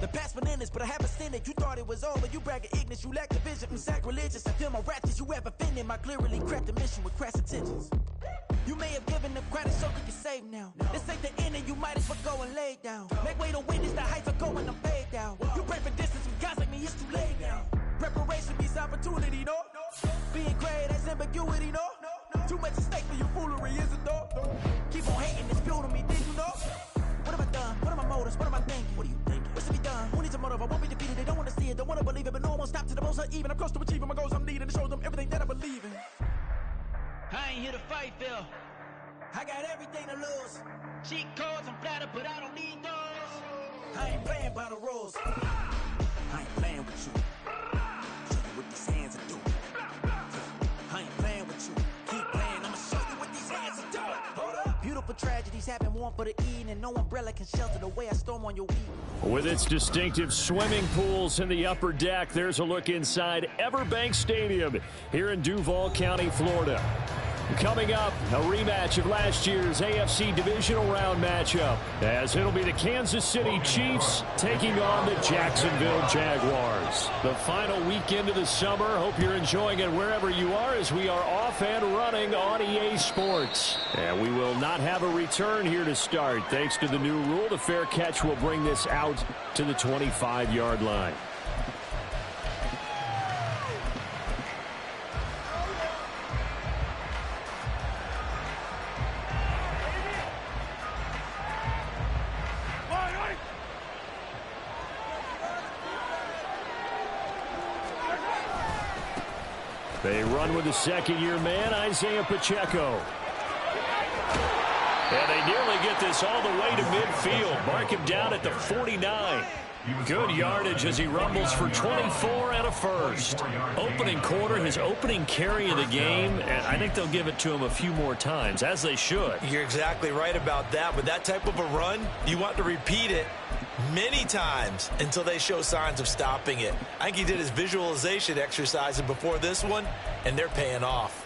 The past bananas, but I haven't seen it. You thought it was over, you bragging ignorance, you lack the vision. I'm sacrilegious, I feel my raptures, you have offended my clearly crafted mission with crass intentions. You may have given them credit so that you're safe now. This ain't the end and you might as well go and lay down. Make way to witness the heights are going, I'm paid down. You pray for distance with guys like me, it's too late now. Preparation means opportunity, no? Being great has ambiguity, no? Too much at stake for your foolery, is it though? Keep on hating, it's fuel to me, did you know? What have I done? What are my motives? What am I thinking? What are you thinking? What's to be done? Who needs a motive? I won't be defeated. They don't want to see it, don't want to believe it, but no one won't stop to the most uneven. I'm close to achieving my goals I'm needing to show them everything that I believe in. I ain't here to fight, Phil. I got everything to lose. Cheat codes, I'm flattered, but I don't need those. I ain't playing by the rules. I ain't playing with you. Show you what these hands are doing. I ain't playing with you. Keep playing, I'ma show you what these hands are doing. Hold up. Beautiful tragedies happen, one for the evening. No umbrella can shelter the way I storm on your weed. With its distinctive swimming pools in the upper deck, there's a look inside Everbank Stadium here in Duval County, Florida. Coming up, a rematch of last year's AFC Divisional Round matchup, as it'll be the Kansas City Chiefs taking on the Jacksonville Jaguars. The final weekend of the summer. Hope you're enjoying it wherever you are, as we are off and running on EA Sports. And we will not have a return here to start. Thanks to the new rule, the fair catch will bring this out to the 25-yard line. They run with the second-year man, Isaiah Pacheco. And they nearly get this all the way to midfield. Mark him down at the 49. Good yardage as he rumbles for 24 and a first. Opening quarter, his opening carry of the game, and I think they'll give it to him a few more times, as they should. You're exactly right about that. With that type of a run, you want to repeat it many times until they show signs of stopping it. I think he did his visualization exercises before this one, and they're paying off.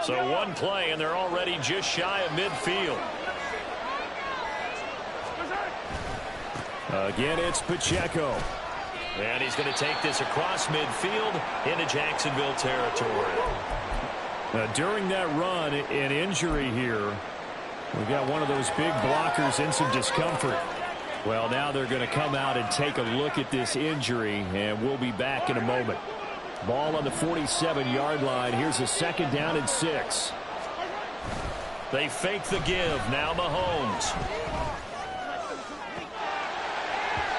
So one play, and they're already just shy of midfield. Again, it's Pacheco. And he's going to take this across midfield into Jacksonville territory. During that run, an injury here. We've got one of those big blockers in some discomfort. Well, now they're going to come out and take a look at this injury, and we'll be back in a moment. Ball on the 47-yard line. Here's a second down and 6. They fake the give. Now Mahomes.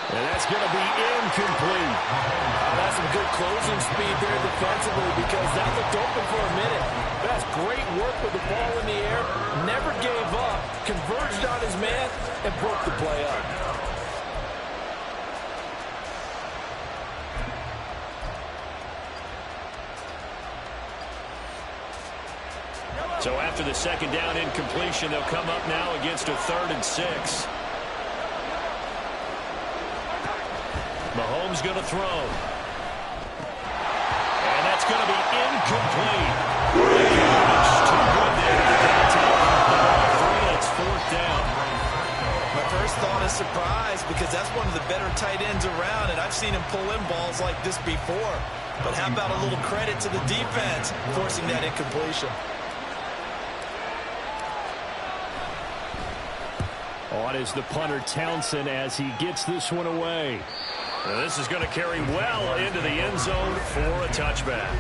And that's going to be incomplete. That's some good closing speed there defensively, because that looked open for a minute. That's great work with the ball in the air. Never gave up. Converged on his man and broke the play up. So after the second down incompletion, they'll come up now against a 3rd and 6. Mahomes going to throw. And that's going to be incomplete. Too good there. It's 4th down. My first thought is surprise, because that's one of the better tight ends around, and I've seen him pull in balls like this before. But how about a little credit to the defense forcing that incompletion? On is the punter Townsend as he gets this one away. And this is going to carry well into the end zone for a touchback.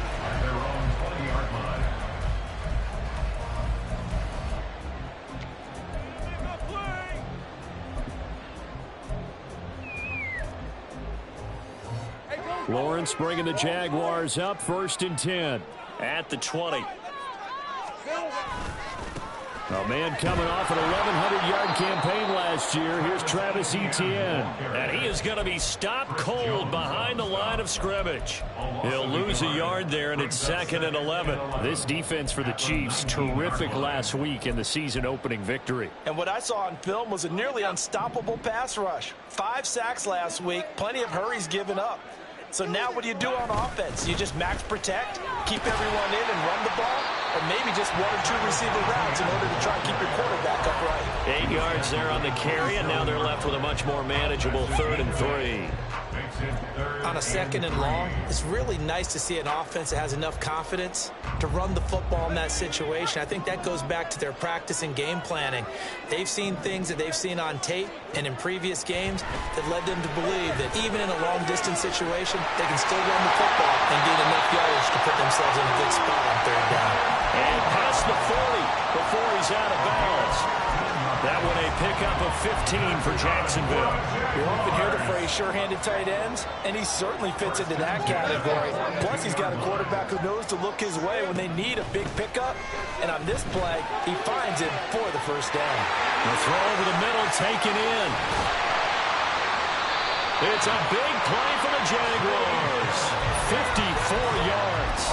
Lawrence bringing the Jaguars up, 1st and 10 at the 20. A man coming off an 1,100-yard campaign last year. Here's Travis Etienne. And he is going to be stopped cold behind the line of scrimmage. He'll lose a yard there, and it's 2nd and 11. This defense for the Chiefs, terrific last week in the season-opening victory. And what I saw on film was a nearly unstoppable pass rush. 5 sacks last week, plenty of hurries given up. So now what do you do on offense? You just max protect, keep everyone in and run the ball, or maybe just 1 or 2 receiver routes in order to try and keep your quarterback upright. 8 yards there on the carry, and now they're left with a much more manageable 3rd and 3. On a 2nd and long, it's really nice to see an offense that has enough confidence to run the football in that situation. I think that goes back to their practice and game planning. They've seen things that they've seen on tape and in previous games that led them to believe that even in a long-distance situation, they can still run the football and gain enough yardage to put themselves in a good spot on 3rd down. And past the 40 before he's out of bounds. That one a pickup of 15 for Jacksonville. You often hear the phrase sure-handed tight ends, and he certainly fits into that category. Plus, he's got a quarterback who knows to look his way when they need a big pickup. And on this play, he finds it for the 1st down. The throw over the middle taken in. It's a big play for the Jaguars. 54 yards.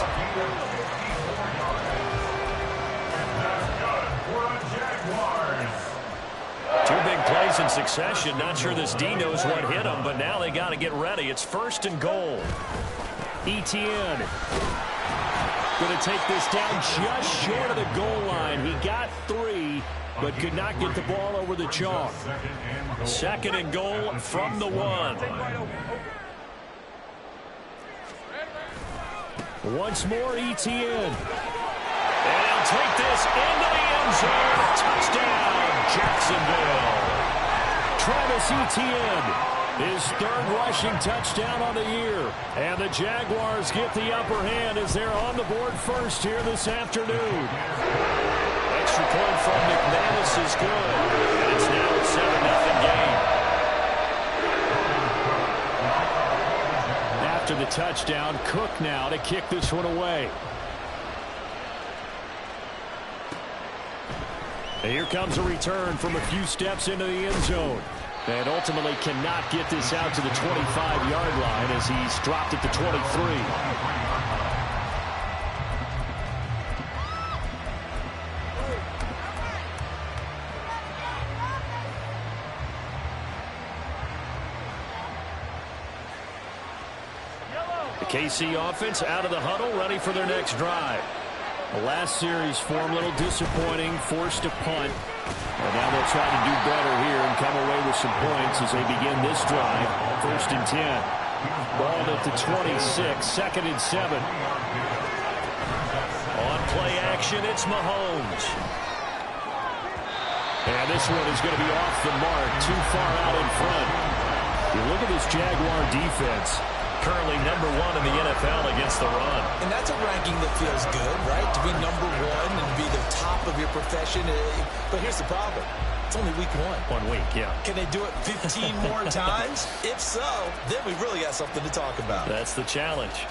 Two big plays in succession. Not sure this D knows what hit him, but now they got to get ready. It's 1st and goal. Etienne going to take this down just short of the goal line. He got 3, but could not get the ball over the chalk. 2nd and goal from the 1. Once more, Etienne. And he'll take this into the end zone. Touchdown, Jacksonville. Travis Etienne, his 3rd rushing touchdown on the year. And the Jaguars get the upper hand as they're on the board first here this afternoon. Extra point from McManus is good. And it's now a 7-0 game. After the touchdown, Cook now to kick this one away. And here comes a return from a few steps into the end zone. And ultimately cannot get this out to the 25-yard line as he's dropped at the 23. The KC offense out of the huddle, ready for their next drive. The last series for them, a little disappointing, forced a punt. And now they'll try to do better here and come away with some points as they begin this drive. 1st and 10. Ball at the 26, 2nd and 7. On play action, it's Mahomes. And this one is going to be off the mark, too far out in front. You look at this Jaguar defense. Currently number 1 in the NFL against the run. And that's a ranking that feels good, right? To be number 1 and be the top of your profession. But here's the problem. It's only week 1. 1 week, yeah. Can they do it 15 more times? If so, then we really got something to talk about. That's the challenge.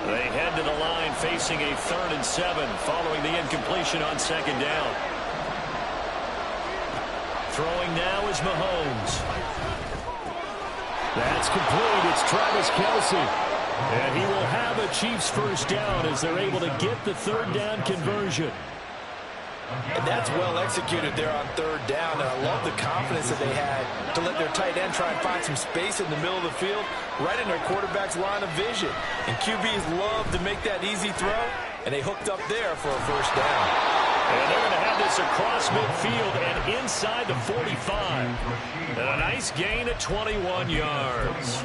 They head to the line facing a 3rd and 7 following the incompletion on 2nd down. Throwing now is Mahomes. That's complete. It's Travis Kelce. And he will have a Chiefs 1st down as they're able to get the 3rd down conversion. And that's well executed there on 3rd down. And I love the confidence that they had to let their tight end try and find some space in the middle of the field, right in their quarterback's line of vision. And QBs love to make that easy throw, and they hooked up there for a 1st down. And they're going to have this across midfield and inside the 45. And a nice gain of 21 yards.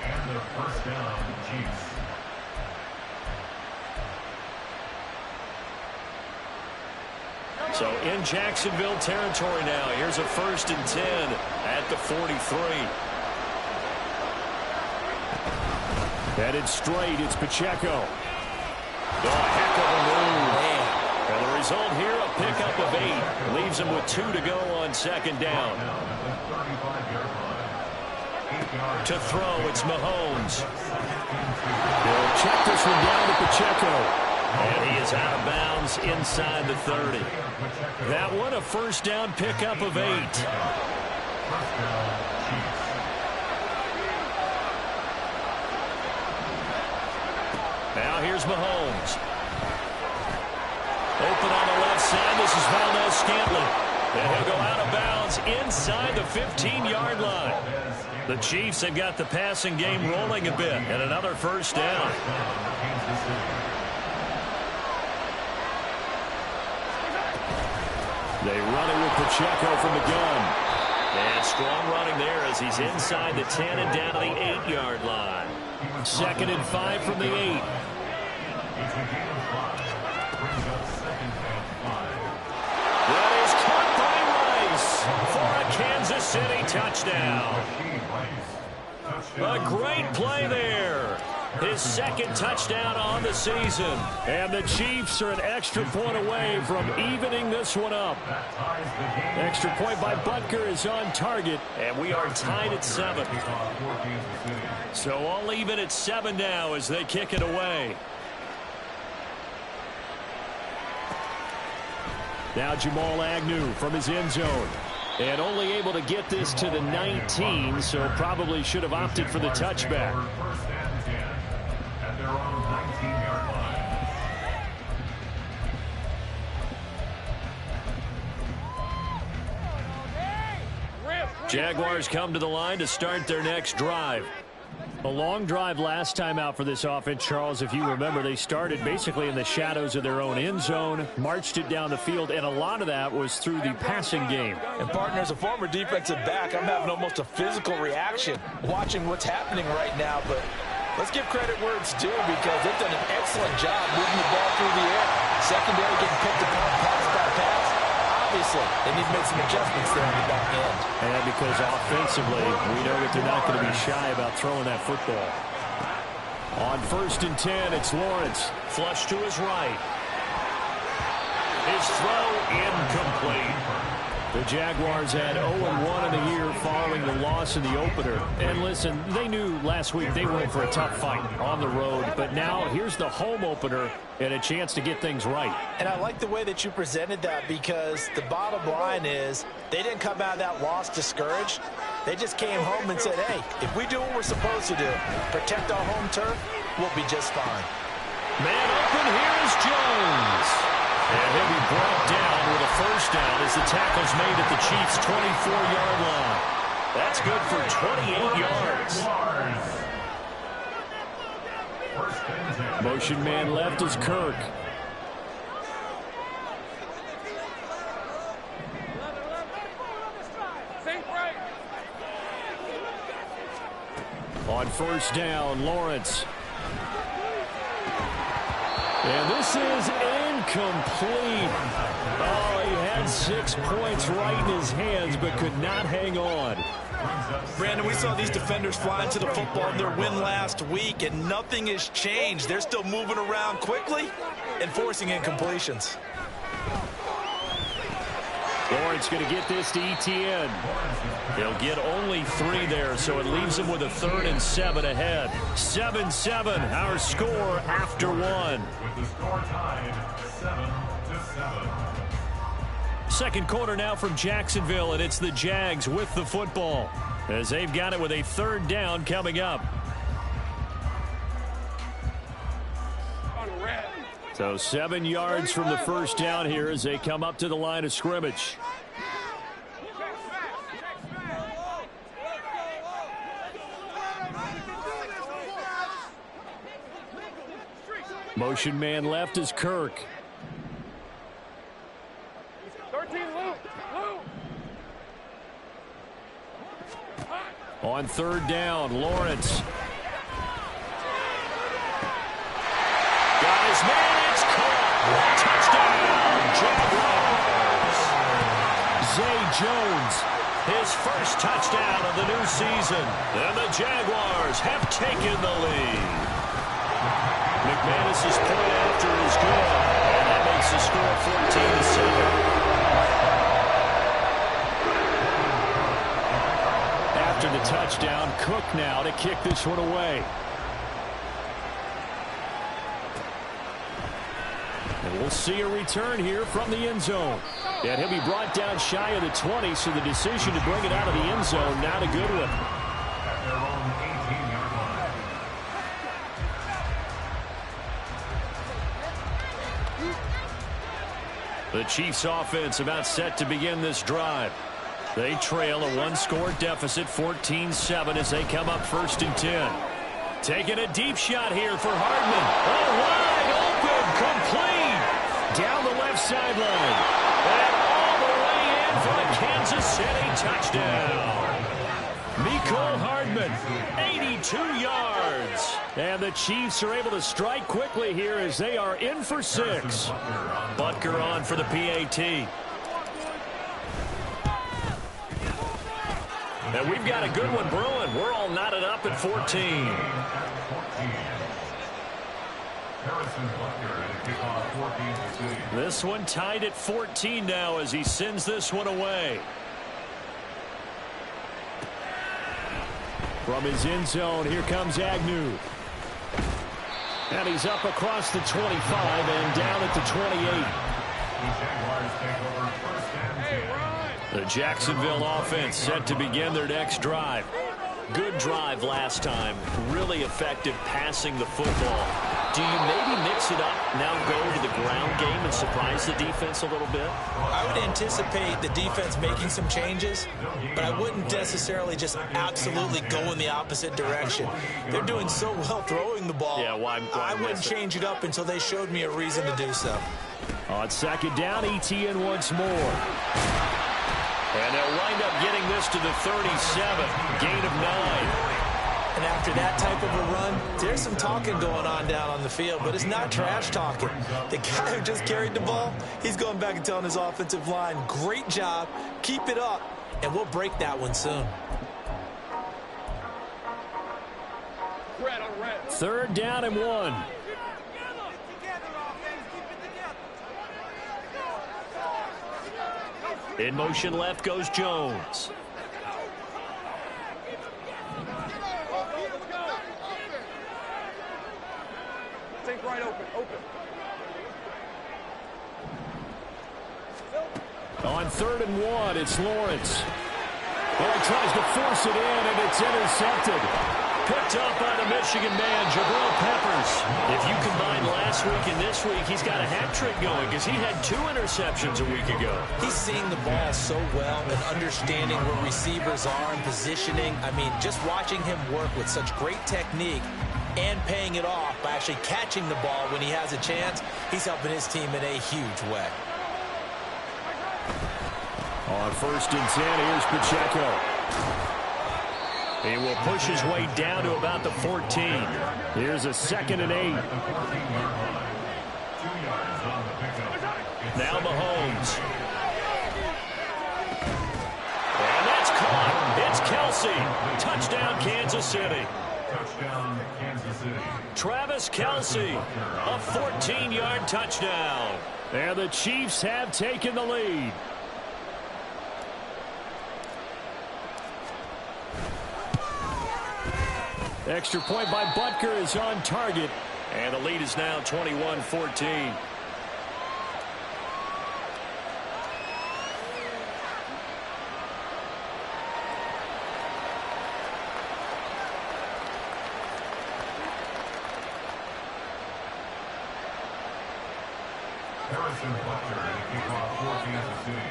And their 1st down, Chiefs. So in Jacksonville territory now. Here's a 1st and 10 at the 43. Headed straight, it's Pacheco. Oh, heck of a move. And the result here, a pickup of 8. Leaves them with 2 to go on second down. To throw, it's Mahomes. He'll check this one down to Pacheco. And he is out of bounds inside the 30. That one, a first down pickup of 8. Now here's Mahomes. Open on the left side. This is Valdes-Scantling. And he'll go out of bounds inside the 15-yard line. The Chiefs have got the passing game rolling a bit. And another first down. They run it with Pacheco from the gun. And strong running there as he's inside the 10 and down to the 8-yard line. 2nd and 5 from the 8. That is caught by Rice for a Kansas City touchdown. A great play there. His 2nd touchdown on the season. And the Chiefs are an extra point away from evening this one up. Extra point by Butker is on target. And we are tied at 7. So all even at 7 now as they kick it away. Now Jamal Agnew from his end zone. And only able to get this to the 19, so probably should have opted for the touchback. Jaguars come to the line to start their next drive. A long drive last time out for this offense, Charles. If you remember, they started basically in the shadows of their own end zone, marched it down the field, and a lot of that was through the passing game. And, partner, as a former defensive back, I'm having almost a physical reaction watching what's happening right now. But let's give credit where it's due because they've done an excellent job moving the ball through the air. Secondary getting picked apart pass by pass. Obviously, they need to make some adjustments there on the back end. And because offensively, we know that they're not going to be shy about throwing that football. On 1st and 10, it's Lawrence. Flush to his right. His throw incomplete. The Jaguars had 0-1 in the year following the loss in the opener. And listen, they knew last week they were in for a tough fight on the road. But now here's the home opener and a chance to get things right. And I like the way that you presented that because the bottom line is they didn't come out of that loss discouraged. They just came home and said, hey, if we do what we're supposed to do, protect our home turf, we'll be just fine. Man open, here is Jones. And he'll be brought down with a first down as the tackle's made at the Chiefs' 24-yard line. That's good for 28 yards. Motion man left is Kirk. On 1st down, Lawrence. And this is incomplete. Oh, he had 6 points right in his hands, but could not hang on. Brandon, we saw these defenders fly into the football in their win last week, and nothing has changed. They're still moving around quickly and forcing incompletions. Lawrence going to get this to Etienne. He'll get only 3 there, so it leaves him with a 3rd and 7 ahead. 7-7, our score after 1. With the score tied 7-7. Second quarter now from Jacksonville, and it's the Jags with the football as they've got it with a 3rd down coming up. So 7 yards from the first down here as they come up to the line of scrimmage. Motion man left is Kirk. 13, Luke. On 3rd down, Lawrence. Got his man, it's caught. Touchdown, Jaguars. Zay Jones, his first touchdown of the new season. And the Jaguars have taken the lead. McManus's point after is good. And that makes the score touchdown. Cook now to kick this one away. And we'll see a return here from the end zone. And he'll be brought down shy of the 20, so the decision to bring it out of the end zone, not a good one. At their own 18-yard line. The Chiefs offense about set to begin this drive. They trail a one-score deficit, 14-7, as they come up 1st and 10. Taking a deep shot here for Hardman. Oh, wide open, complete. Down the left sideline. And all the way in for the Kansas City touchdown. Mecole Hardman, 82 yards. And the Chiefs are able to strike quickly here as they are in for 6. Butker on for the PAT. And we've got a good one brewing. We're all knotted up at 14. This one tied at 14 now as he sends this one away. From his end zone, here comes Agnew. And he's up across the 25 and down at the 28. The Jacksonville offense set to begin their next drive. Good drive last time. Really effective passing the football. Do you maybe mix it up, now go to the ground game and surprise the defense a little bit? I would anticipate the defense making some changes, but I wouldn't necessarily just absolutely go in the opposite direction. They're doing so well throwing the ball. Yeah, why I wouldn't change it up until they showed me a reason to do so. On 2nd down, ETN once more. And they'll wind up getting this to the 37, gain of 9. And after that type of a run, there's some talking going on down on the field, but it's not trash talking. The guy who just carried the ball, he's going back and telling his offensive line, great job, keep it up, and we'll break that one soon. 3rd down and 1. In motion left goes Jones. Take right open. On 3rd and 1, it's Lawrence. Well, he tries to force it in, and it's intercepted. Picked up by the Michigan man, Jabril Peppers. If you combine last week and this week, he's got a hat trick going because he had 2 interceptions a week ago. He's seeing the ball so well and understanding where receivers are and positioning. I mean, just watching him work with such great technique and paying it off by actually catching the ball when he has a chance, he's helping his team in a huge way. On 1st and 10, here's Pacheco. He will push his way down to about the 14. Here's a 2nd and 8. Now Mahomes. And that's caught. It's Kelce. Touchdown, Kansas City. Touchdown, Kansas City. Travis Kelce, a 14-yard touchdown. And the Chiefs have taken the lead. Extra point by Butker is on target. And the lead is now 21-14. Harrison Butker to kick off for Kansas City.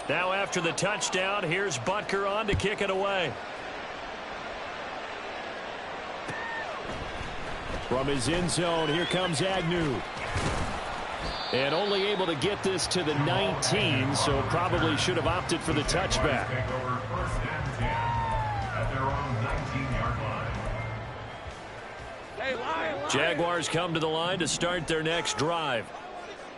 Now after the touchdown, here's Butker on to kick it away. From his end zone, here comes Agnew. And only able to get this to the 19, so probably should have opted for the touchback. Take over 1st and 10 at their own 19-yard line. Jaguars come to the line to start their next drive.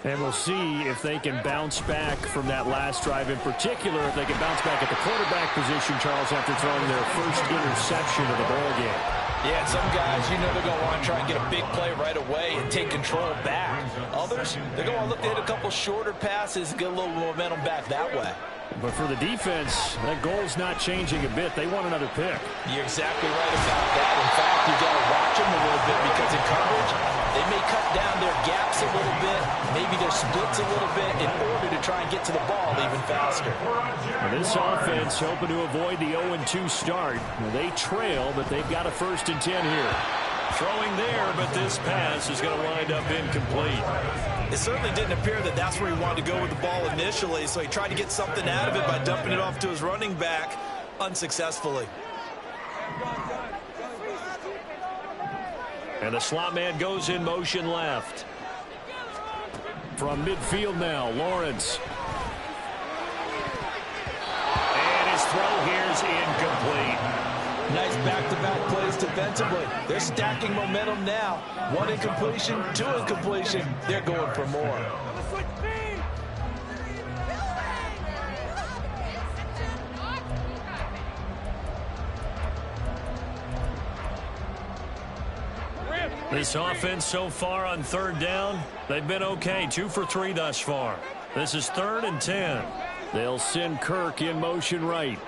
And we'll see if they can bounce back from that last drive, in particular, if they can bounce back at the quarterback position, Charles, after throwing their first interception of the ball game. Yeah, and some guys, you know they're going to want to try and get a big play right away and take control back. Others, they're going to look to hit a couple shorter passes, get a little momentum back that way. But for the defense, that goal's not changing a bit. They want another pick. You're exactly right about that. In fact, you've got to watch them a little bit because in coverage, they may cut down their gaps a little bit, maybe their splits a little bit in order to try and get to the ball even faster. Well, this offense hoping to avoid the 0-2 start. Well, they trail, but they've got a 1st and 10 here. Throwing there, but this pass is going to wind up incomplete. It certainly didn't appear that that's where he wanted to go with the ball initially, so he tried to get something out of it by dumping it off to his running back unsuccessfully. And the slot man goes in motion left. From midfield now, Lawrence. And his throw here is incomplete. Nice back-to-back plays defensively. They're stacking momentum now. 1 incompletion, 2 incompletion. They're going for more. This offense so far on 3rd down, they've been okay. 2 for 3 thus far. This is 3rd and 10. They'll send Kirk in motion right.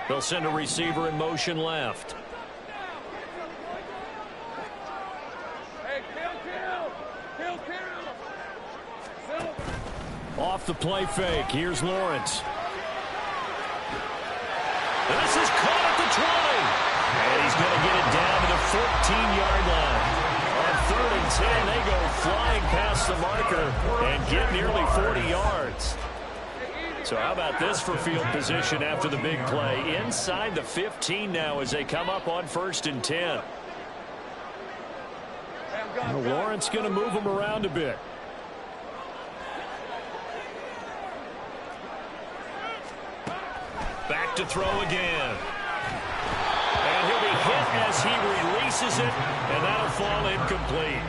They'll send a receiver in motion left. Hey, kill. Off the play fake. Here's Lawrence. And this is caught at the 20. And he's going to get it down to the 14-yard line. On 3rd and 10, they go flying past the marker and get nearly 40 yards. So how about this for field position after the big play? Inside the 15 now as they come up on 1st and 10. Well, Lawrence going to move him around a bit. Back to throw again. And he'll be hit as he releases it, and that'll fall incomplete.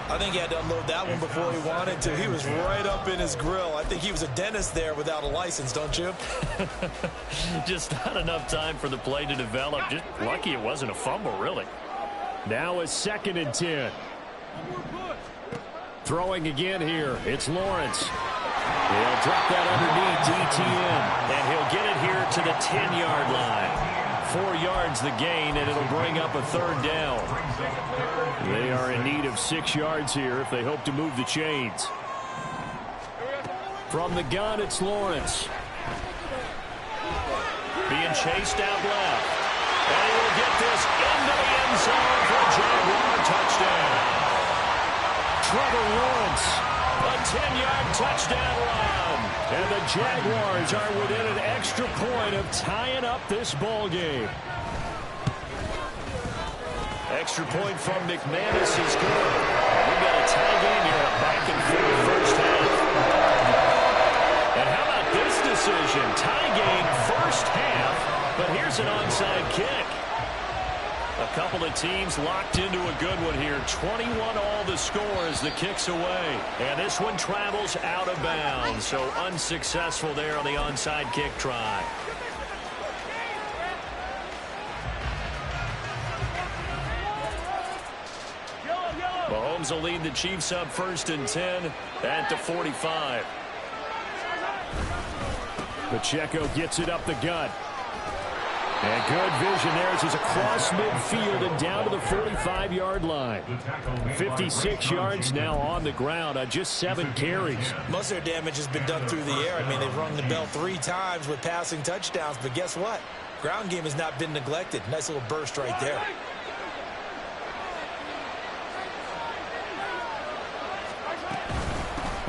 I think he had to unload that one before he wanted to. He was right up in his grill. I think he was a dentist there without a license, don't you? Just not enough time for the play to develop. Just lucky it wasn't a fumble, really. Now it's 2nd and 10. Throwing again here. It's Lawrence. He'll drop that underneath ETN, and he'll get it here to the 10-yard line. 4 yards the gain, and it'll bring up a 3rd down. They are in need of 6 yards here if they hope to move the chains. From the gun, it's Lawrence. Being chased out left. And he will get this into the end zone for a Jaguar touchdown. Trevor Lawrence, a 10-yard touchdown run. And the Jaguars are within an extra point of tying up this ball game. Extra point from McManus is good. We've got a tie game here, back and forth first half. And how about this decision? Tie game first half, but here's an onside kick. A couple of teams locked into a good one here. 21 all the score as the kick's away. And this one travels out of bounds, so unsuccessful there on the onside kick try. Mahomes will lead the Chiefs up 1st and 10 at the 45. Pacheco gets it up the gut. And good vision there as he's across midfield and down to the 45-yard line. 56 yards now on the ground on just 7 carries. Most of their damage has been done through the air. I mean, they've rung the bell 3 times with passing touchdowns, but guess what? Ground game has not been neglected. Nice little burst right there.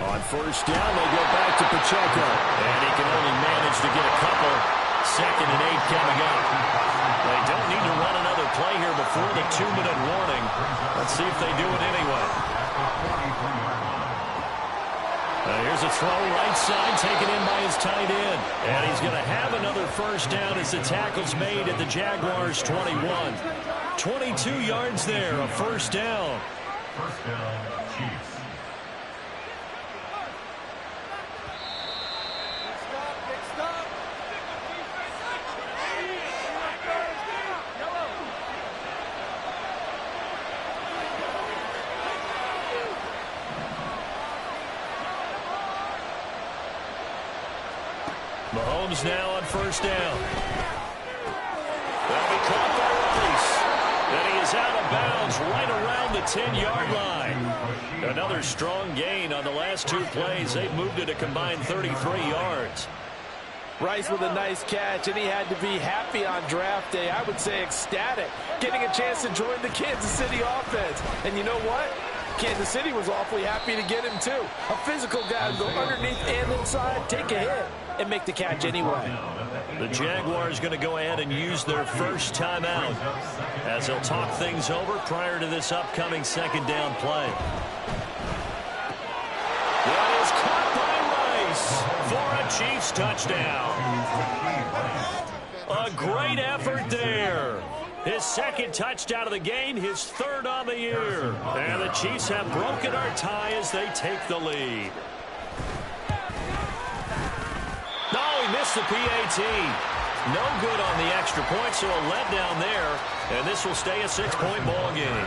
On 1st down, they go back to Pacheco. And he can only manage to get a couple. 2nd and 8 coming up. They don't need to run another play here before the 2-minute warning. Let's see if they do it anyway. Here's a throw right side taken in by his tight end. And he's going to have another 1st down as the tackle's made at the Jaguars' 21. 22 yards there, a first down. First down, Chiefs. Mahomes now on first down. That'll be caught by Rice. Then he is out of bounds right around the 10-yard line. Another strong gain on the last two plays. They've moved it a combined 33 yards. Rice with a nice catch, and he had to be happy on draft day. I would say ecstatic, getting a chance to join the Kansas City offense. And you know what? Kansas City was awfully happy to get him, too. A physical guy who go underneath and inside, take a hit, and make the catch anyway. The Jaguars going to go ahead and use their first timeout as they'll talk things over prior to this upcoming second down play. That is caught by Rice for a Chiefs touchdown. A great effort there. His second touchdown of the game, his third on the year. And the Chiefs have broken our tie as they take the lead. No, he missed the PAT. No good on the extra point, so a letdown there. And this will stay a 6-point ball game.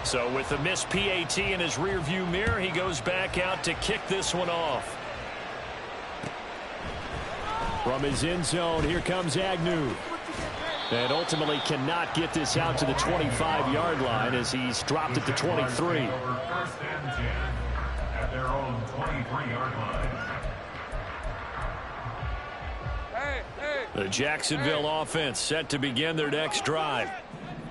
So with the missed PAT in his rearview mirror, he goes back out to kick this one off. From his end zone, here comes Agnew. And ultimately cannot get this out to the 25-yard line as he's dropped at the 23. First and 10 at their own 23-yard line. The Jacksonville offense set to begin their next drive.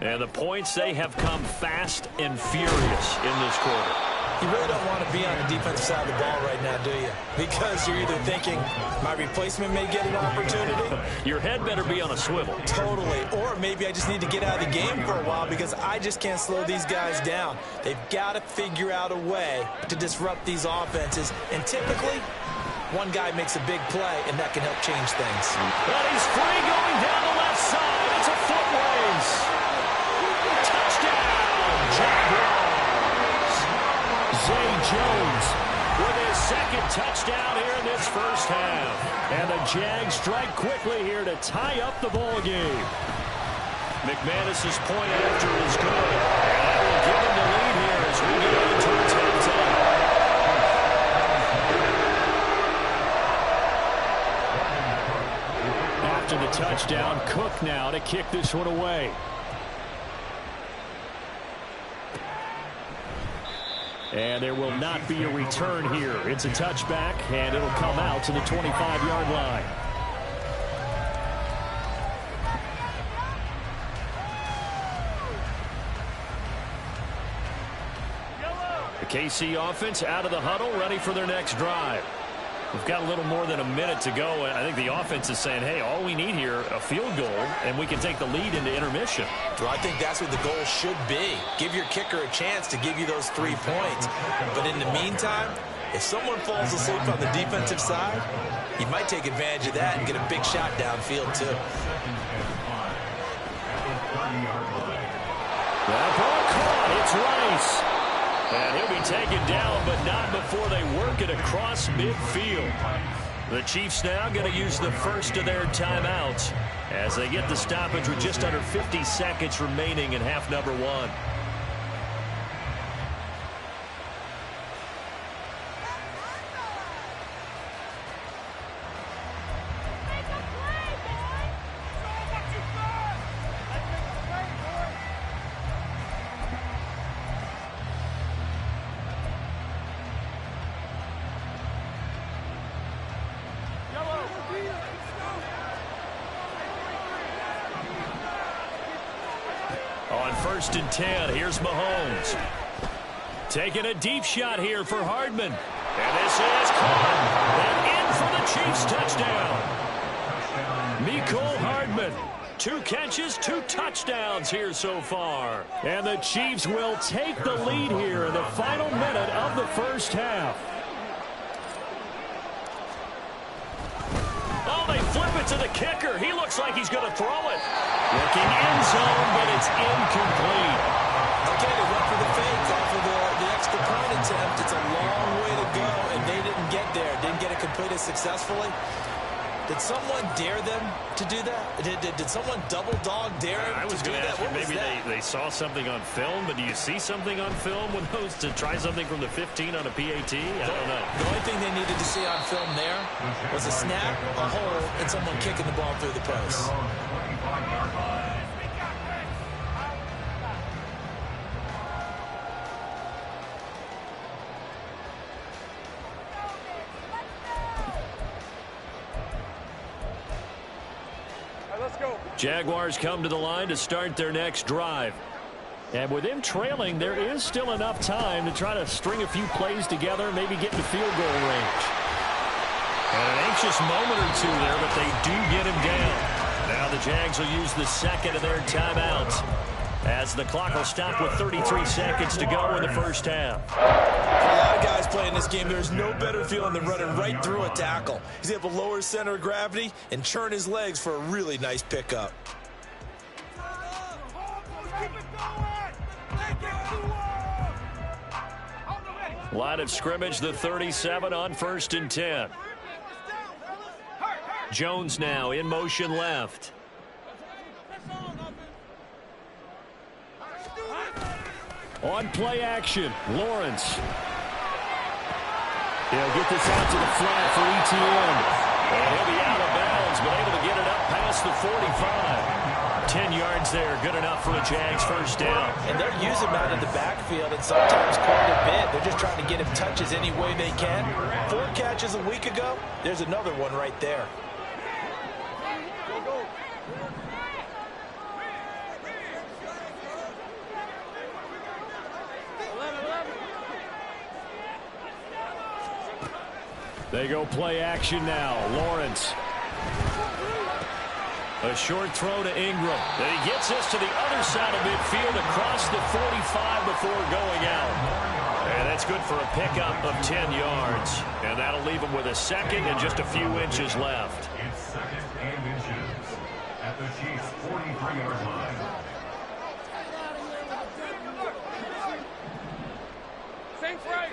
And the points, they have come fast and furious in this quarter. You really don't want to be on the defensive side of the ball right now, do you? Because you're either thinking my replacement may get an opportunity. Your head better be on a swivel. Totally. Or maybe I just need to get out of the game for a while because I just can't slow these guys down. They've got to figure out a way to disrupt these offenses. And typically, one guy makes a big play, and that can help change things. But he's free going down the left side. It's a foot race. Touchdown, Jaguars. Zay Jones with his second touchdown here in this first half. And the Jags strike quickly here to tie up the ball game. McManus's point after is good. And that will give him the lead here as we get on towards halftime. After the touchdown, Cook now to kick this one away. And there will not be a return here. It's a touchback, and it'll come out to the 25-yard line. The KC offense out of the huddle, ready for their next drive. We've got a little more than a minute to go, and I think the offense is saying, hey, all we need here, a field goal, and we can take the lead into intermission. Well, I think that's what the goal should be. Give your kicker a chance to give you those 3 points. But in the meantime, if someone falls asleep on the defensive side, you might take advantage of that and get a big shot downfield, too. That ball caught. It's Rice. And he'll be taken down, but not before they work it across midfield. The Chiefs now going to use the first of their timeouts as they get the stoppage with just under 50 seconds remaining in half number one. First and 10, here's Mahomes. Taking a deep shot here for Hardman. And this is caught. And in for the Chiefs touchdown. Mecole Hardman. 2 catches, 2 touchdowns here so far. And the Chiefs will take the lead here in the final minute of the first half. Oh, they flip it to the kicker. He looks like he's going to throw it. Looking end zone, but it's incomplete. Okay, they went for the fake off of the extra point attempt. It's a long way to go, and they didn't get there. Didn't get it completed successfully. Did someone dare them to do that? Did someone double dog dare them I was to do going to that? ask you, maybe they saw something on film, but do you see something on film with those to try something from the 15 on a PAT? I don't know. The only thing they needed to see on film there was a snap, a hole, and someone kicking the ball through the post. Jaguars come to the line to start their next drive. And with them trailing, there is still enough time to try to string a few plays together, maybe get into field goal range. And an anxious moment or two there, but they do get him down. Now the Jags will use the second of their timeouts as the clock will stop with 33 seconds to go in the first half. For a lot of guys playing this game, there's no better feeling than running right through a tackle. He's able to lower his center of gravity and churn his legs for a really nice pickup. Line of scrimmage, the 37 on 1st and 10. Jones now in motion left. On play action, Lawrence. He'll get this out to the flat for ETN. And he'll be out of bounds, but able to get it up past the 45. 10 yards there, good enough for a Jags first down. And they're using him out in the backfield and sometimes quite a bit. They're just trying to get him touches any way they can. 4 catches a week ago. There's another one right there. They go play action now. Lawrence. A short throw to Ingram. And he gets us to the other side of midfield across the 45 before going out. And that's good for a pickup of 10 yards. And that'll leave him with a second and just a few inches left. It's second and inches at the Chiefs' 43-yard line. Saints right.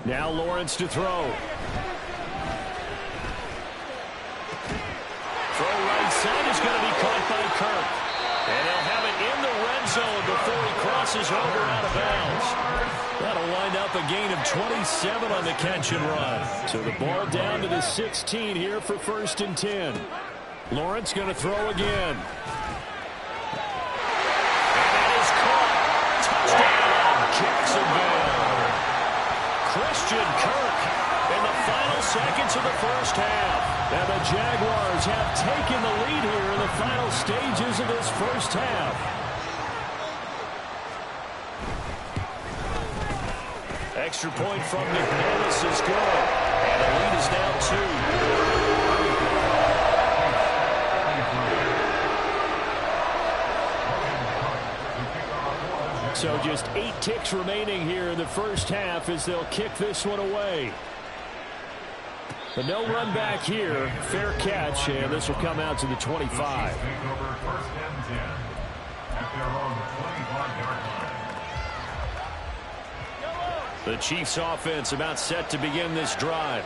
Now Lawrence to throw. Throw right side is going to be caught by Kirk. And he'll have it in the red zone before he crosses over out of bounds. That'll wind up a gain of 27 on the catch and run. So the ball down to the 16 here for 1st and 10. Lawrence going to throw again. And that is caught. Touchdown, Jacksonville. Christian Kirk in the final seconds of the first half. And the Jaguars have taken the lead here in the final stages of this first half. Extra point from McManus is good. And the lead is now 2. So just 8 ticks remaining here in the first half as they'll kick this one away. But no run back here. Fair catch, and this will come out to the 25. The Chiefs offense about set to begin this drive.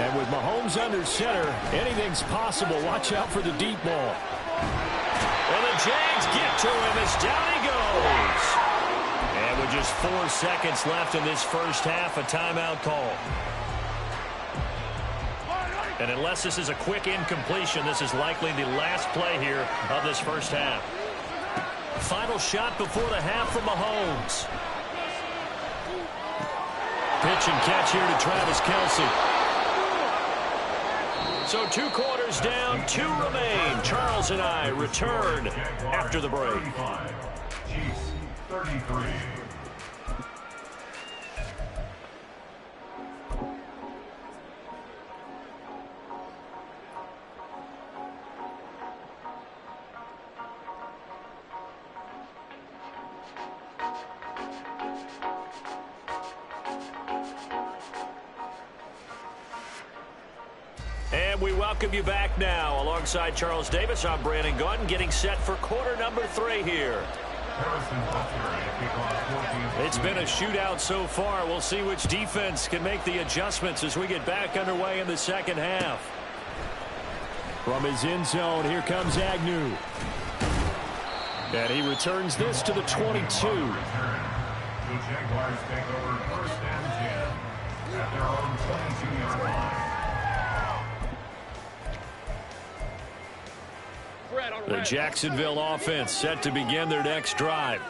And with Mahomes under center, anything's possible. Watch out for the deep ball. And the Jags get to him as down he goes. And with just 4 seconds left in this first half, a timeout call. And unless this is a quick incompletion, this is likely the last play here of this first half. Final shot before the half from Mahomes. Pitch and catch here to Travis Kelce. So 2 quarters down, 2 remain. Charles and I return after the break. Chiefs 33. And we welcome you back now. Alongside Charles Davis, I'm Brandon Gaudin, getting set for quarter number 3 here. It's been a shootout so far. We'll see which defense can make the adjustments as we get back underway in the second half. From his end zone, here comes Agnew. And he returns this to the 22. The Jaguars take over 1st and 10 at their own 22-yard line. The Jacksonville offense set to begin their next drive.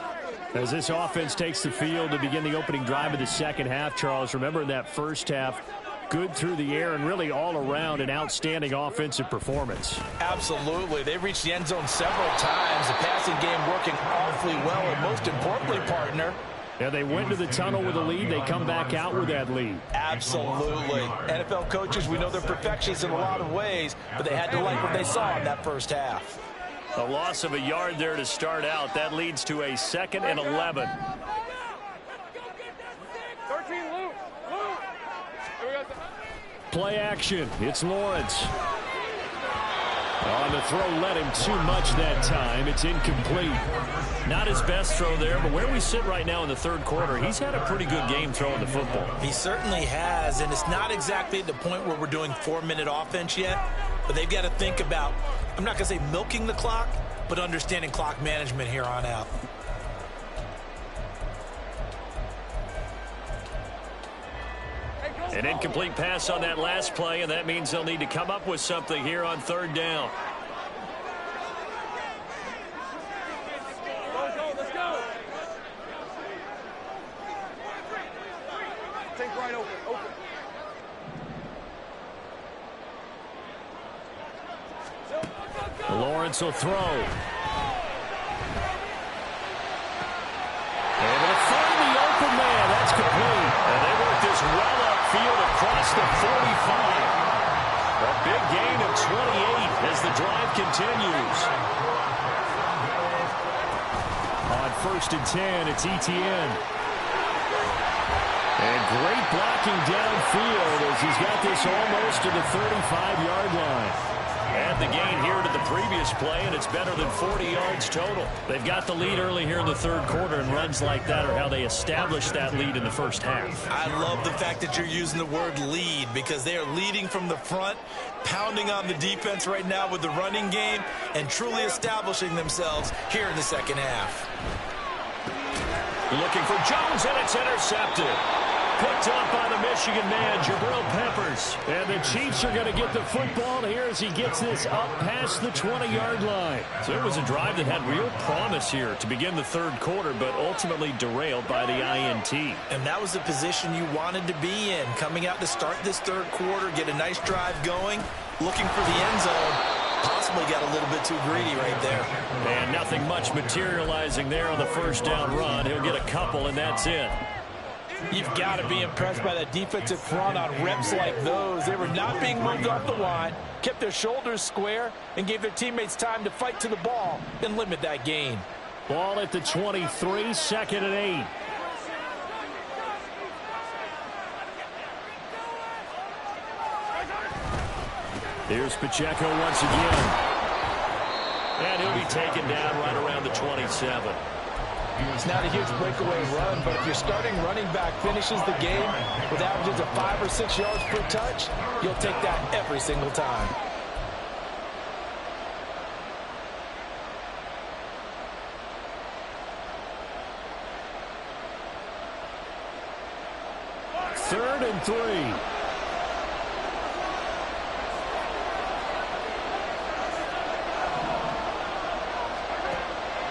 As this offense takes the field to begin the opening drive of the second half, Charles, remember in that first half, good through the air and really all around an outstanding offensive performance. Absolutely. They reached the end zone several times. The passing game working awfully well, and most importantly, partner, yeah, they went to the tunnel with a lead. They come back out with that lead. Absolutely. NFL coaches, we know they're perfectionists in a lot of ways, but they had to like what they saw in that first half. A loss of a yard there to start out. That leads to a 2nd and 11. 13, Luke. Play action. It's Lawrence. On the throw, led him too much that time. It's incomplete. Not his best throw there, but where we sit right now in the third quarter, he's had a pretty good game throwing the football. He certainly has, and it's not exactly at the point where we're doing 4-minute offense yet, but they've got to think about, I'm not going to say milking the clock, but understanding clock management here on out. An incomplete pass on that last play, and that means they'll need to come up with something here on 3rd down. Let's go. Take right open. Lawrence will throw. Able to find the open man. That's complete. And they work this well upfield across the 45. A big gain of 28 as the drive continues. On 1st and 10, it's Etienne. And great blocking downfield as he's got this almost to the 35-yard line. Add the gain here to the previous play, and it's better than 40 yards total. They've got the lead early here in the third quarter, and runs like that are how they established that lead in the first half. I love the fact that you're using the word lead, because they are leading from the front, pounding on the defense right now with the running game, and truly establishing themselves here in the second half. Looking for Jones, and it's intercepted. Picked up by the Michigan man, Jabril Peppers. And the Chiefs are going to get the football here as he gets this up past the 20-yard line. So it was a drive that had real promise here to begin the third quarter, but ultimately derailed by the INT. And that was the position you wanted to be in, coming out to start this third quarter, get a nice drive going, looking for the end zone. Possibly got a little bit too greedy right there. And nothing much materializing there on the first down run. He'll get a couple, and that's it. You've got to be impressed by that defensive front on reps like those. They were not being moved off the line, kept their shoulders square, and gave their teammates time to fight to the ball and limit that gain. Ball at the 23, 2nd and 8. Here's Pacheco once again. And he'll be taken down right around the 27. It's not a huge breakaway run, but if your starting running back finishes the game with averages of 5 or 6 yards per touch, you'll take that every single time. Third and 3.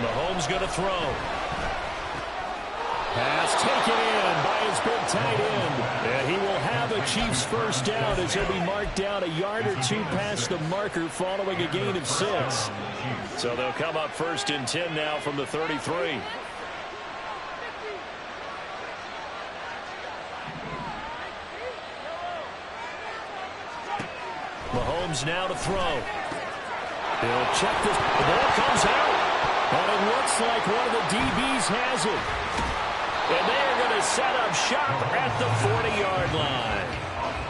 Mahomes going to throw. Pass taken in by his big tight end. And he will have a Chiefs first down as he'll be marked down a yard or two past the marker following a gain of 6. So they'll come up 1st and 10 now from the 33. Mahomes now to throw. He'll check this. The ball comes out. And it looks like one of the DBs has it. And they're going to set up shop at the 40-yard line.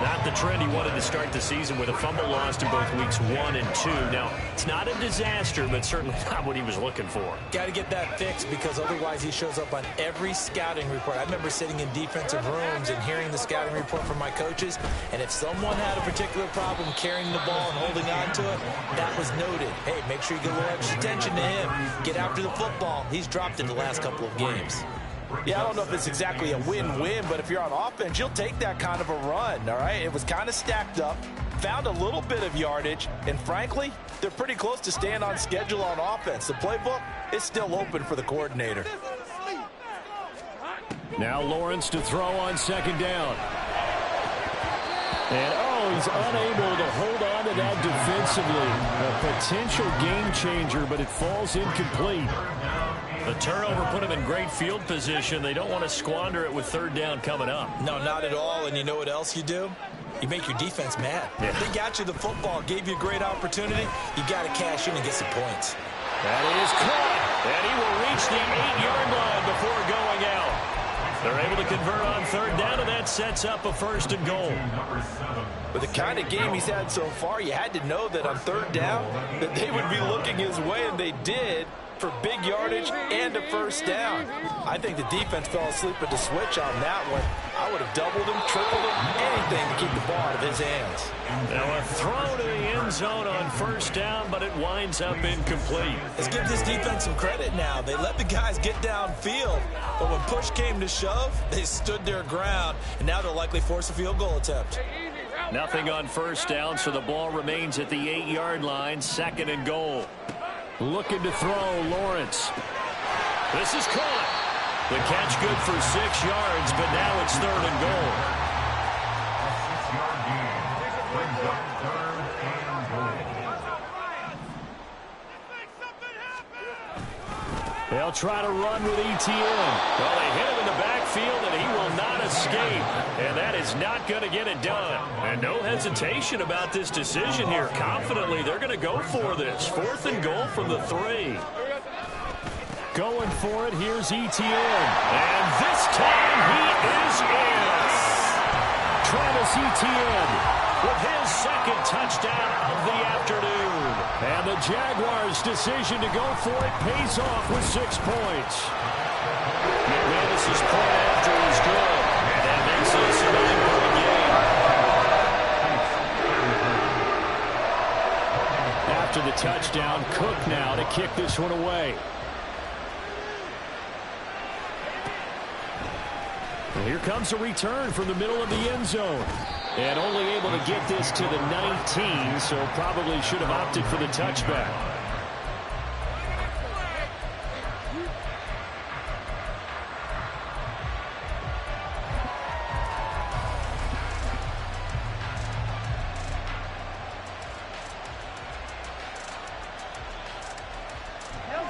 Not the trend he wanted to start the season with a fumble lost in both weeks 1 and 2. Now, it's not a disaster, but certainly not what he was looking for. Got to get that fixed because otherwise he shows up on every scouting report. I remember sitting in defensive rooms and hearing the scouting report from my coaches, and if someone had a particular problem carrying the ball and holding on to it, that was noted. Hey, make sure you get a little extra attention to him. Get after the football. He's dropped it the last couple of games. Yeah, I don't know if it's exactly a win-win, but if you're on offense, you'll take that kind of a run, all right? It was kind of stacked up, found a little bit of yardage, and frankly, they're pretty close to staying on schedule on offense. The playbook is still open for the coordinator. Now Lawrence to throw on second down. And, he's unable to hold on to that defensively. A potential game changer, but it falls incomplete. The turnover put him in great field position. They don't want to squander it with third down coming up. No, not at all. And you know what else you do? You make your defense mad. Yeah. They got you the football, gave you a great opportunity. You got to cash in and get some points. That is caught. And he will reach the 8-yard line before going out. They're able to convert on third down, and that sets up a first and goal. With the kind of game he's had so far, you had to know that on third down that they would be looking his way, and they did, for big yardage and a first down. I think the defense fell asleep at the switch on that one. I would have doubled him, tripled him, anything to keep the ball out of his hands. Now a throw to the end zone on first down, but it winds up incomplete. Let's give this defense some credit now. They let the guys get downfield, but when push came to shove, they stood their ground, and now they'll likely force a field goal attempt. Nothing on first down, so the ball remains at the 8-yard line, second and goal. Looking to throw, Lawrence. This is caught. The catch good for 6 yards, but now it's third and goal. They'll try to run with Etienne. Well, they hit him in the backfield, and he will not escape. And that is not going to get it done. And no hesitation about this decision here. Confidently, they're going to go for this. Fourth and goal from the 3. Going for it, here's Etienne. And this time he is in. Travis Etienne with his second touchdown of the afternoon. And the Jaguars' decision to go for it pays off with 6 points. McManus's point after is good. And that makes this a 9-point game. After the touchdown, Cook now to kick this one away. Well, here comes a return from the middle of the end zone. And only able to get this to the 19, so probably should have opted for the touchback.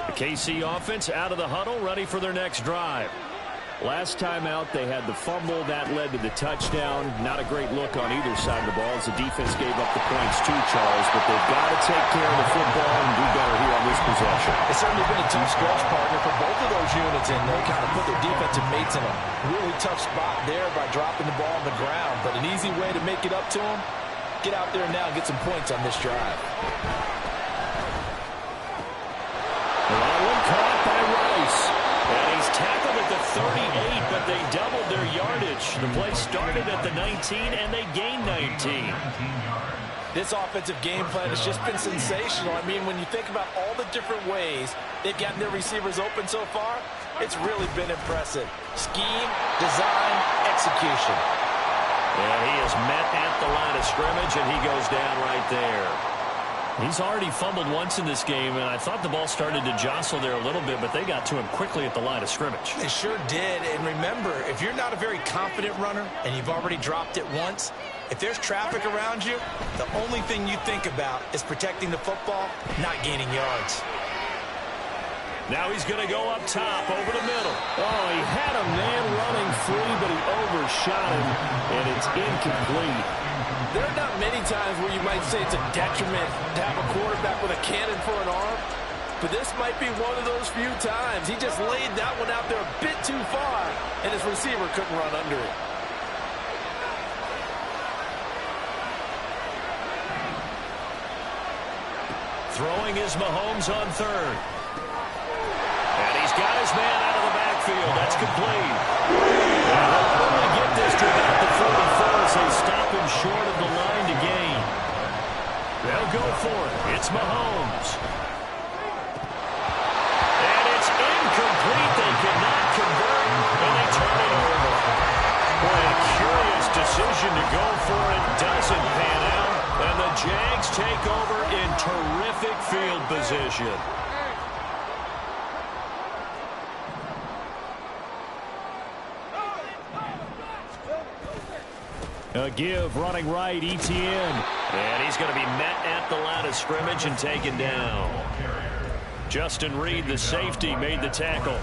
The KC offense out of the huddle, ready for their next drive. Last time out, they had the fumble. That led to the touchdown. Not a great look on either side of the ball as the defense gave up the points too, Charles. But they've got to take care of the football and do better here on this possession. It's certainly been a tough stretch, partner, for both of those units, and they kind of put their defensive mates in a really tough spot there by dropping the ball on the ground. But an easy way to make it up to them, get out there now and get some points on this drive. One caught by Rice. And he's tackled at the 38, but they doubled their yardage. The play started at the 19, and they gained 19. This offensive game plan has just been sensational. I mean, when you think about all the different ways they've gotten their receivers open so far, it's really been impressive. Scheme, design, execution. And he is met at the line of scrimmage, and he goes down right there. He's already fumbled once in this game, and I thought the ball started to jostle there a little bit, but they got to him quickly at the line of scrimmage. They sure did. And remember, if you're not a very confident runner and you've already dropped it once, if there's traffic around you, the only thing you think about is protecting the football, not gaining yards. Now he's going to go up top over the middle. Oh, he had a man running free, but he overshot him, and it's incomplete. There are not many times where you might say it's a detriment to have a quarterback with a cannon for an arm, but this might be one of those few times. He just laid that one out there a bit too far, and his receiver couldn't run under it. Throwing is Mahomes on third. And he's got his man out of the backfield. That's complete. And they'll probably get this to about the 44 as they stop him short of the line to gain. They'll go for it. It's Mahomes. And it's incomplete. They cannot convert, and they turn it over. Boy, a curious decision to go for it. Doesn't pan out. And the Jags take over in terrific field position. A give, running right, Etienne. And he's going to be met at the line of scrimmage and taken down. Justin Reed, the safety, made the tackle.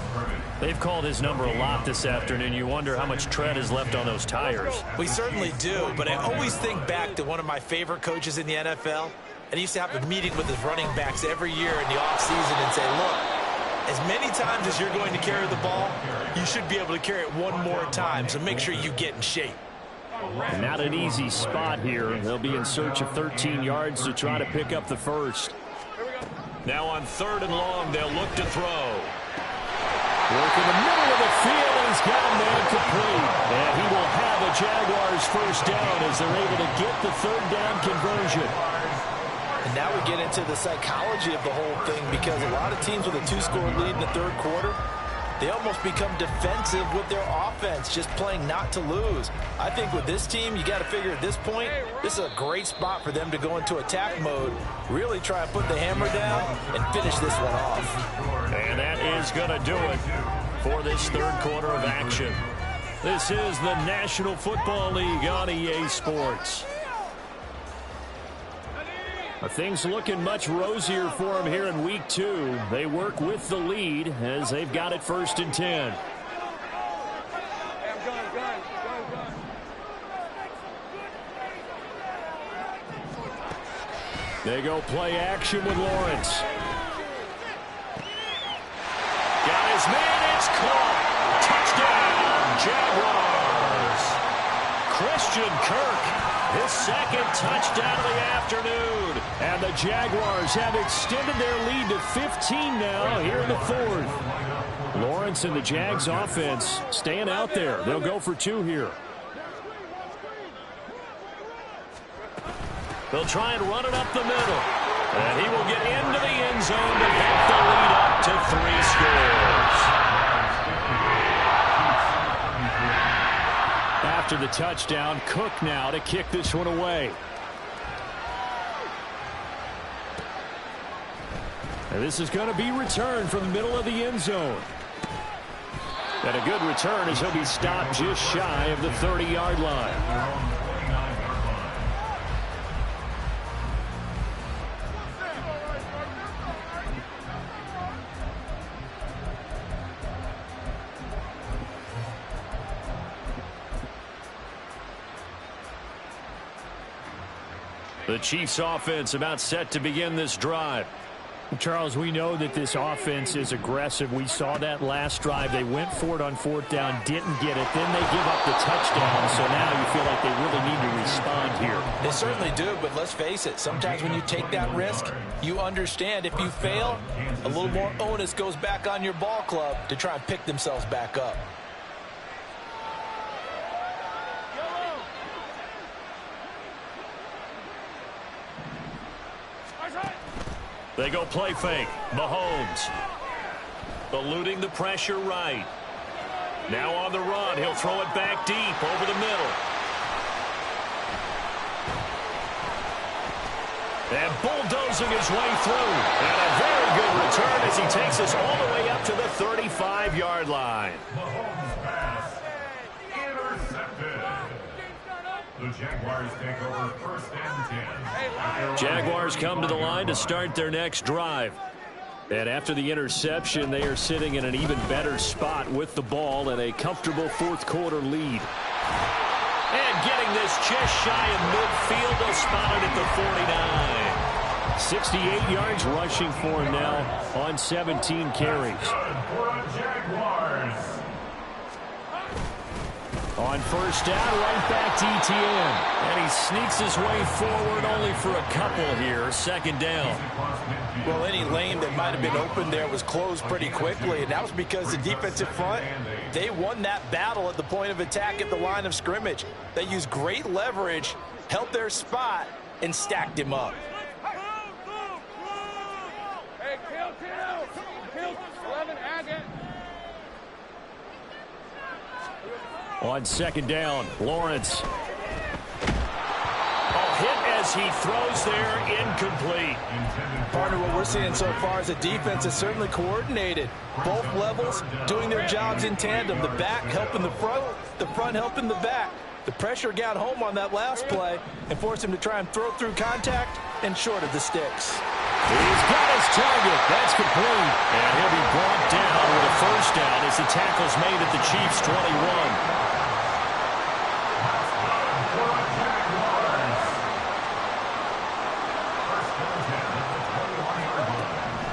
They've called his number a lot this afternoon. You wonder how much tread is left on those tires. We certainly do, but I always think back to one of my favorite coaches in the NFL. And he used to have a meeting with his running backs every year in the offseason and say, look, as many times as you're going to carry the ball, you should be able to carry it one more time, so make sure you get in shape. Not an easy spot here. They'll be in search of 13 yards to try to pick up the first. Now on 3rd and long, they'll look to throw. Work in the middle of the field, and he's got a man complete. And he will have a Jaguars first down as they're able to get the 3rd down conversion. And now we get into the psychology of the whole thing, because a lot of teams with a 2-score lead in the 3rd quarter, they almost become defensive with their offense, just playing not to lose. I think with this team, you got to figure at this point, this is a great spot for them to go into attack mode, really try and put the hammer down and finish this one off. And that is going to do it for this 3rd quarter of action. This is the National Football League on EA Sports. Things looking much rosier for them here in week 2. They work with the lead as they've got it 1st and 10. They go play action with Lawrence. Got his man, it's caught. Touchdown, Jaguars. Christian Kirk, his 2nd touchdown of the afternoon. And the Jaguars have extended their lead to 15 now here in the 4th. Lawrence and the Jags offense staying out there. They'll go for 2 here. They'll try and run it up the middle. And he will get into the end zone to get the lead up to 3 scores. After the touchdown, Cook now to kick this one away. And this is going to be returned from the middle of the end zone. And a good return as he'll be stopped just shy of the 30-yard line. The Chiefs offense about set to begin this drive. Charles, we know that this offense is aggressive. We saw that last drive. They went for it on 4th down, didn't get it. Then they give up the touchdown. So now you feel like they really need to respond here. They certainly do, but let's face it. Sometimes when you take that risk, you understand if you fail, a little more onus goes back on your ball club to try and pick themselves back up. They go play fake. Mahomes eluding the pressure right. Now on the run. He'll throw it back deep over the middle. And bulldozing his way through. And a very good return as he takes us all the way up to the 35-yard line. Mahomes pass intercepted. The Jaguars take over 1st and 10. Jaguars come to the line to start their next drive. And after the interception, they are sitting in an even better spot with the ball and a comfortable 4th quarter lead. And getting this just shy of midfield, they'll spot it at the 49. 68 yards rushing for him now on 17 carries. Good for the Jaguars. On On first down, right back to Etienne. And he sneaks his way forward only for a couple here. Second down. Well, any lane that might have been open there was closed pretty quickly, and that was because the defensive front, they won that battle at the point of attack at the line of scrimmage. They used great leverage, held their spot, and stacked him up. Hey, kill 11, Agate. On second down, Lawrence. Hit as he throws there, incomplete. Partner, what we're seeing so far is the defense is certainly coordinated. Both levels doing their jobs in tandem. The back helping the front helping the back. The pressure got home on that last play and forced him to try and throw through contact and short of the sticks. He's got his target. That's complete. And he'll be brought down with a first down as the tackle's made at the Chiefs' 21.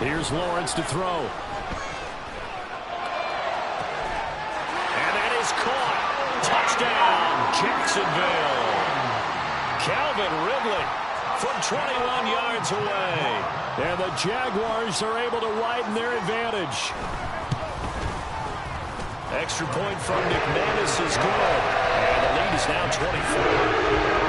Here's Lawrence to throw. And that is caught. Touchdown, Jacksonville. Calvin Ridley from 21 yards away. And the Jaguars are able to widen their advantage. Extra point from McManus is good. And the lead is now 24.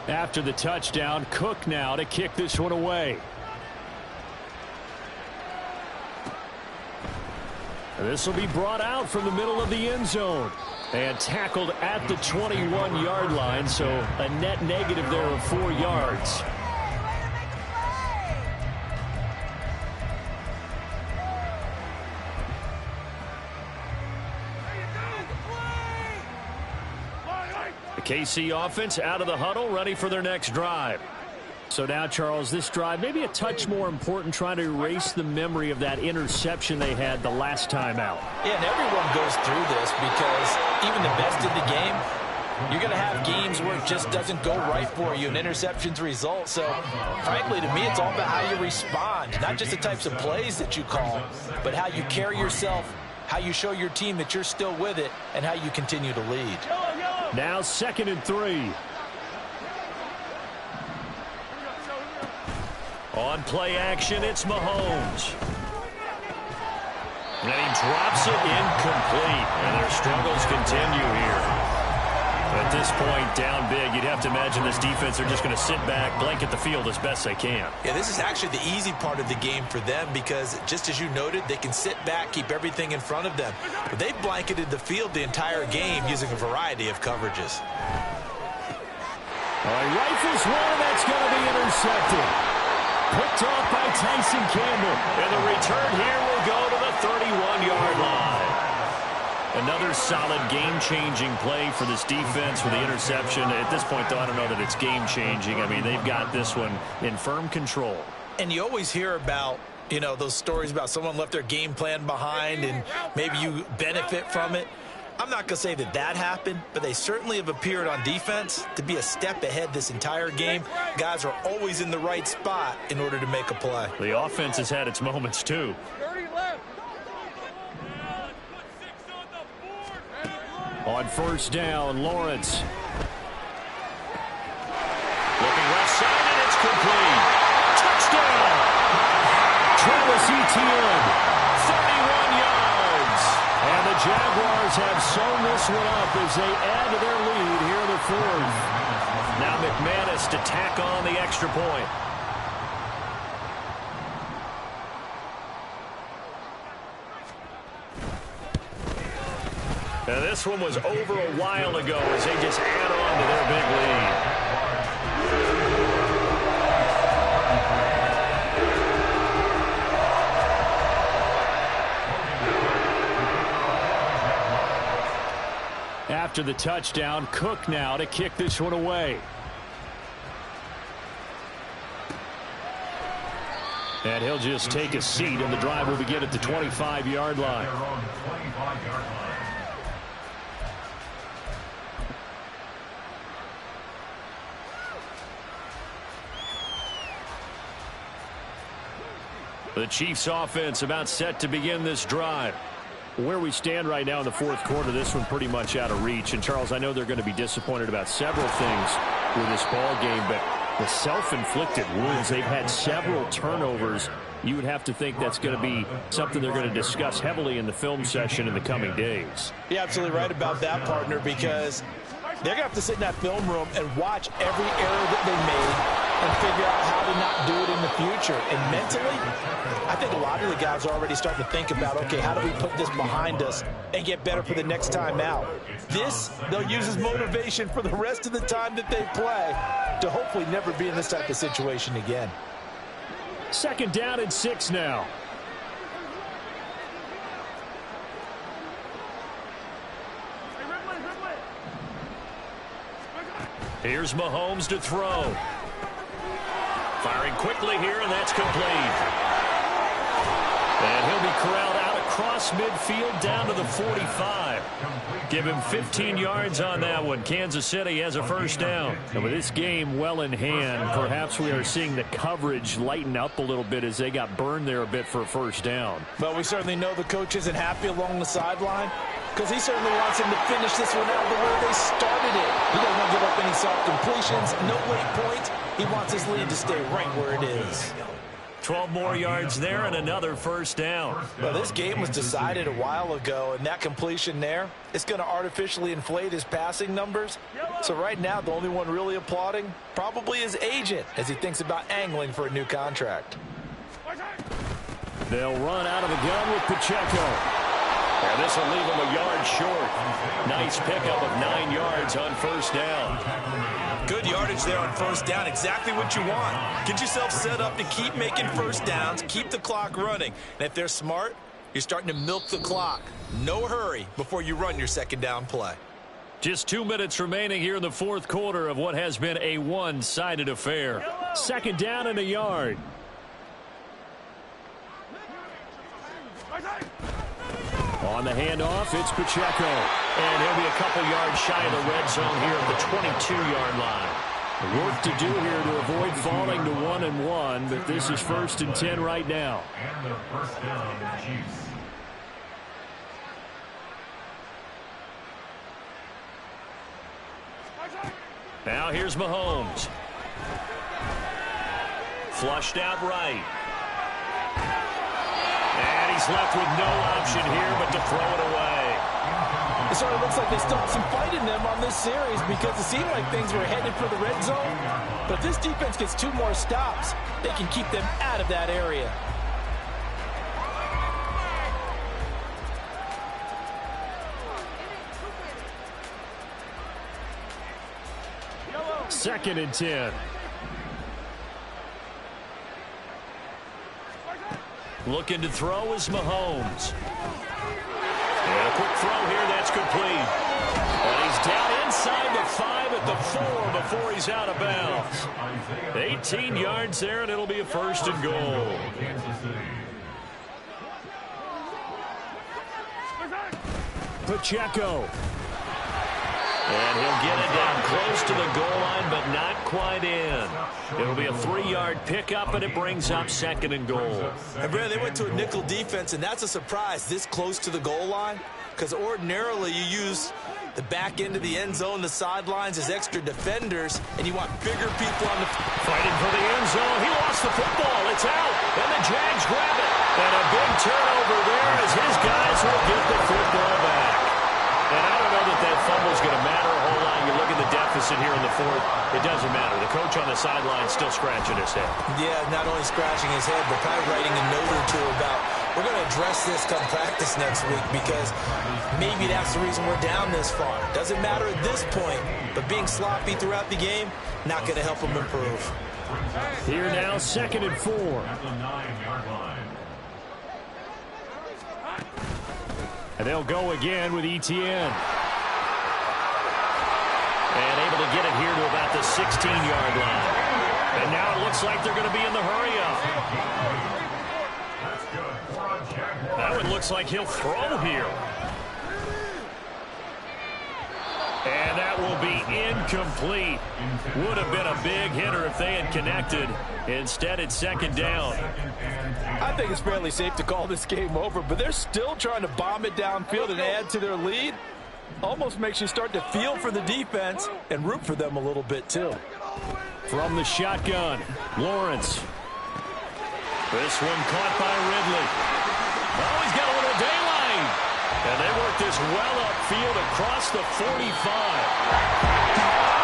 After the touchdown, Cook now to kick this one away. This will be brought out from the middle of the end zone and tackled at the 21-yard line, so a net negative there of 4 yards. KC offense out of the huddle, ready for their next drive. So now, Charles, this drive maybe a touch more important, trying to erase the memory of that interception they had the last time out. Yeah, and everyone goes through this because even the best in the game, you're going to have games where it just doesn't go right for you and interceptions result. So, frankly, to me, it's all about how you respond, not just the types of plays that you call, but how you carry yourself, how you show your team that you're still with it, and how you continue to lead. Now 2nd and 3. On play action, it's Mahomes. And he drops it incomplete. And their struggles continue here. At this point, down big, you'd have to imagine this defense are just going to sit back, blanket the field as best they can. Yeah, this is actually the easy part of the game for them because, just as you noted, they can sit back, keep everything in front of them. But they've blanketed the field the entire game using a variety of coverages. All right, rifles one, that's going to be intercepted. Picked off by Tyson Campbell. And the return here will go to the 31-yard line. Another solid game-changing play for this defense for the interception. At this point, though, I don't know that it's game-changing. I mean, they've got this one in firm control. And you always hear about, you know, those stories about someone left their game plan behind and maybe you benefit from it. I'm not going to say that that happened, but they certainly have appeared on defense to be a step ahead this entire game. Guys are always in the right spot in order to make a play. The offense has had its moments, too. 30 left. On first down, Lawrence. Looking left side, and it's complete. Touchdown! Travis Etienne, 31 yards. And the Jaguars have sewn this one up as they add to their lead here in the 4th. Now McManus to tack on the extra point. Now this one was over a while ago as they just add on to their big lead. After the touchdown, Cook now to kick this one away. And he'll just take a seat, and the drive will begin at the 25-yard line. The Chiefs offense about set to begin this drive. Where we stand right now in the fourth quarter, this one pretty much out of reach. And, Charles, I know they're going to be disappointed about several things with this ball game, but the self-inflicted wounds, they've had several turnovers. You would have to think that's going to be something they're going to discuss heavily in the film session in the coming days. You're absolutely right about that, partner, because they're going to have to sit in that film room and watch every error that they made and figure out how to not do it in the future. And mentally, I think a lot of the guys are already starting to think about, okay, how do we put this behind us and get better for the next time out? This, they'll use as motivation for the rest of the time that they play to hopefully never be in this type of situation again. Second down and 6 now. Here's Mahomes to throw. Firing quickly here, and that's complete. And he'll be corralled out across midfield down to the 45. Give him 15 yards on that one. Kansas City has a first down. And with this game well in hand, perhaps we are seeing the coverage lighten up a little bit as they got burned there a bit for a first down. But we certainly know the coach isn't happy along the sideline, because he certainly wants him to finish this one out the way they started it. He doesn't want to give up any soft completions, no late points. He wants his lead to stay right where it is. 12 more yards there and another first down. Well, this game was decided a while ago, and that completion there, it's going to artificially inflate his passing numbers. So right now, the only one really applauding probably his agent as he thinks about angling for a new contract. They'll run out of the gun with Pacheco. And this will leave him a yard short. Nice pickup of 9 yards on first down. Good yardage there on first down. Exactly what you want. Get yourself set up to keep making first downs, keep the clock running. And if they're smart, you're starting to milk the clock. No hurry before you run your second down play. Just 2 minutes remaining here in the fourth quarter of what has been a one-sided affair. Second down and a yard. On the handoff, it's Pacheco. And he'll be a couple yards shy of the red zone here at the 22-yard line. Work to do here to avoid falling to 1-1, but this is 1st and 10 right now. And the first down, Chiefs. Now here's Mahomes. Flushed out right. And he's left with no option here but to throw it away. It sort of looks like they still have some fight in them on this series, because it seemed like things were headed for the red zone. But if this defense gets 2 more stops, they can keep them out of that area. Second and 10. Looking to throw is Mahomes. And a quick throw here, that's complete. And he's down inside the 5 at the 4 before he's out of bounds. 18 yards there, and it'll be a 1st and goal. Pacheco. And he'll get it down close to the goal line, but not quite in. It'll be a 3-yard pickup, and it brings up 2nd and goal. And Brad, they went to a nickel defense, and that's a surprise this close to the goal line, because ordinarily you use the back end of the end zone, the sidelines as extra defenders, and you want bigger people on the fighting for the end zone. He lost the football. It's out, and the Jags grab it. And a big turnover there as his guys will get the football back. And I don't know that that fumble is going to matter a whole lot. You look at the deficit here in the 4th. It doesn't matter. The coach on the sideline still scratching his head. Yeah, not only scratching his head, but probably writing a note or two about, we're going to address this come practice next week, because maybe that's the reason we're down this far. Doesn't matter at this point, but being sloppy throughout the game, not going to help them improve. Here now, 2nd and 4. At the 9-yard line. And they'll go again with Etienne. And able to get it here to about the 16-yard line. And now it looks like they're going to be in the hurry-up. That one looks like he'll throw here. And that will be incomplete. Would have been a big hitter if they had connected. Instead, it's second down. I think it's fairly safe to call this game over, but they're still trying to bomb it downfield and add to their lead. Almost makes you start to feel for the defense and root for them a little bit, too. From the shotgun, Lawrence. This one caught by Ridley. Oh, he's got a little daylight. And they work this well upfield across the 45.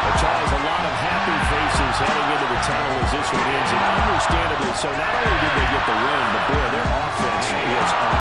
Which has a lot of happy faces heading into the tunnel as this one ends. And understandably so, not only did they get the win, but boy, their offense is